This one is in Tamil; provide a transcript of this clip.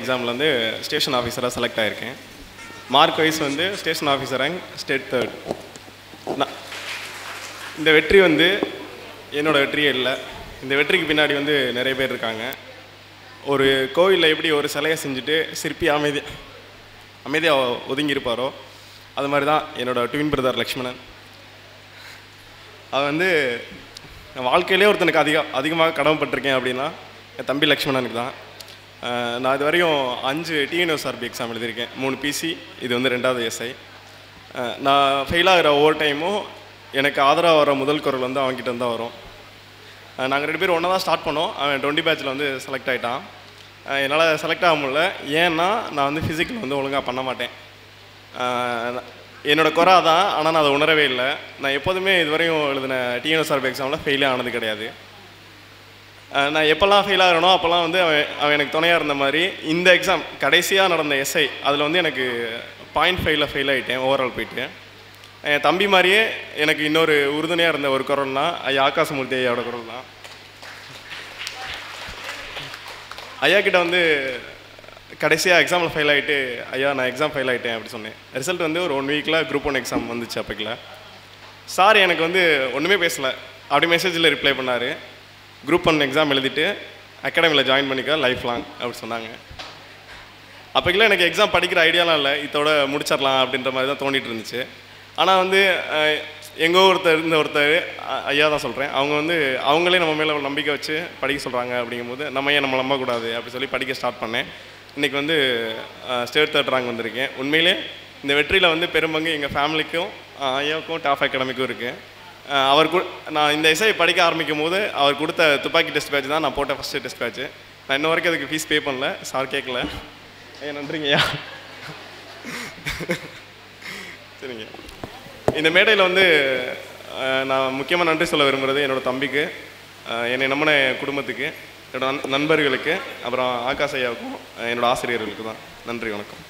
எக்ஸாமில் வந்து ஸ்டேஷன் ஆஃபீஸராக செலக்ட் ஆகியிருக்கேன். மார்க் வைஸ் வந்து station officer rank state 3rd. இந்த வெற்றி வந்து என்னோடய வெற்றியே இல்லை. இந்த வெற்றிக்கு பின்னாடி வந்து நிறைய பேர் இருக்காங்க. ஒரு கோவிலில் எப்படி ஒரு சிலையை செஞ்சுட்டு சிற்பி அமைதியாக ஒதுங்கியிருப்பாரோ அது மாதிரி தான் என்னோடய ட்வின் பிரதர் லக்ஷ்மணன். அவன் வந்து வாழ்க்கையிலே ஒருத்தனுக்கு அதிகமாக கடமைப்பட்டிருக்கேன் அப்படின்னா என் தம்பி லக்ஷ்மணனுக்கு தான். நான் இது வரையும் 5 டிஎன்எஸ்ஆர்பி எக்ஸாம் எழுதியிருக்கேன். 3 பிசி, இது வந்து 2வது எஸ்ஐ. நான் ஃபெயில் ஆகிற ஒவ்வொரு டைமும் எனக்கு ஆதரவாக வர முதல் குரல் வந்து அவன்கிட்ட தான் வரும். நாங்கள் 2 பேரும் ஒன்றா தான் ஸ்டார்ட் பண்ணோம். அவன் 20 பேட்சில் வந்து செலக்ட் ஆகிட்டான். என்னால் செலக்ட் ஆக முடியல. ஏன்னா நான் வந்து ஃபிசிக்கல் வந்து ஒழுங்காக பண்ண மாட்டேன். என்னோடய குறை தான், ஆனால் நான் அதை உணரவே இல்லை. நான் எப்போதுமே இதுவரையும் எழுதின டிஎன்எஸ்ஆர்பி எக்ஸாமில் ஃபெயிலே ஆனது கிடையாது. நான் எப்போல்லாம் ஃபெயில் ஆகிறனோ அப்போல்லாம் வந்து அவன் எனக்கு துணையாக இருந்த மாதிரி இந்த எக்ஸாம் கடைசியாக நடந்த எஸ்ஐ அதில் வந்து எனக்கு 0.5ல் ஃபெயில் ஆகிட்டேன் ஓவரால் போயிட்டு. என் தம்பி மாதிரியே எனக்கு இன்னொரு உறுதுணையாக இருந்த ஒரு குரல்னா ஐயா ஆகாசமூர்த்தி ஐயாவோட குரல் தான். ஐயா கிட்ட வந்து கடைசியாக எக்ஸாமில் ஃபெயில் ஆகிட்டு ஐயா நான் எக்ஸாம் ஃபெயில் ஆகிட்டேன் அப்படி சொன்னேன். ரிசல்ட் வந்து ஒரு 1 வீக்கில் குரூப் 1 எக்ஸாம் வந்துச்சு. அப்போக்கில் சார் எனக்கு வந்து ஒன்றுமே பேசலை, அப்படி மெசேஜில் ரிப்ளை பண்ணார். குரூப் 1 எக்ஸாம் எழுதிட்டு அகாடமியில் ஜாயின் பண்ணிக்க லைஃப் லாங் அப்படி சொன்னாங்க. அப்போக்கில் எனக்கு எக்ஸாம் படிக்கிற ஐடியாலாம் இல்லை, இதோட முடிச்சிடலாம் அப்படின்ற மாதிரி தான் தோண்டிகிட்டு இருந்துச்சு. ஆனால் வந்து எங்கோ ஒருத்தர் ஐயா தான் சொல்கிறேன், அவங்க வந்து அவங்களே நம்ம மேலே ஒரு நம்பிக்கை வச்சு படிக்க சொல்கிறாங்க. அப்படிங்கும்போது நம்ம ஏன் நம்ம நம்பக்கூடாது அப்படி சொல்லி படிக்க ஸ்டார்ட் பண்ணேன். இன்றைக்கி வந்து ஸ்டேட் 3rd ரேங்க் வந்திருக்கேன். உண்மையிலே இந்த வெற்றியில் வந்து பெரும்பங்கு எங்கள் ஃபேமிலிக்கும் ஐயாவுக்கும் டாப் அகாடமிக்கும் இருக்குது. நான் இந்த எஸ்ஐ படிக்க ஆரம்பிக்கும் போது அவர் கொடுத்த துப்பாக்கி டெஸ்ட் பேட்ச் தான் நான் போட்ட ஃபஸ்ட்டு டெஸ்ட் பேட்ச்சு. நான் இன்ன வரைக்கும் அதுக்கு ஃபீஸ் பே பண்ணல, சார் கேட்கல. ஐயா நன்றிங்க ஐயா. சரிங்க. இந்த மேடையில் வந்து நான் முக்கியமாக நன்றி சொல்ல விரும்புகிறது என்னோடய தம்பிக்கு, என்னை நம்பின குடும்பத்துக்கு, என்னோடய நண்பர்களுக்கு, அப்புறம் ஆகாஷ் ஐயாவுக்கும், என்னோடய ஆசிரியர்களுக்கு தான். நன்றி, வணக்கம்.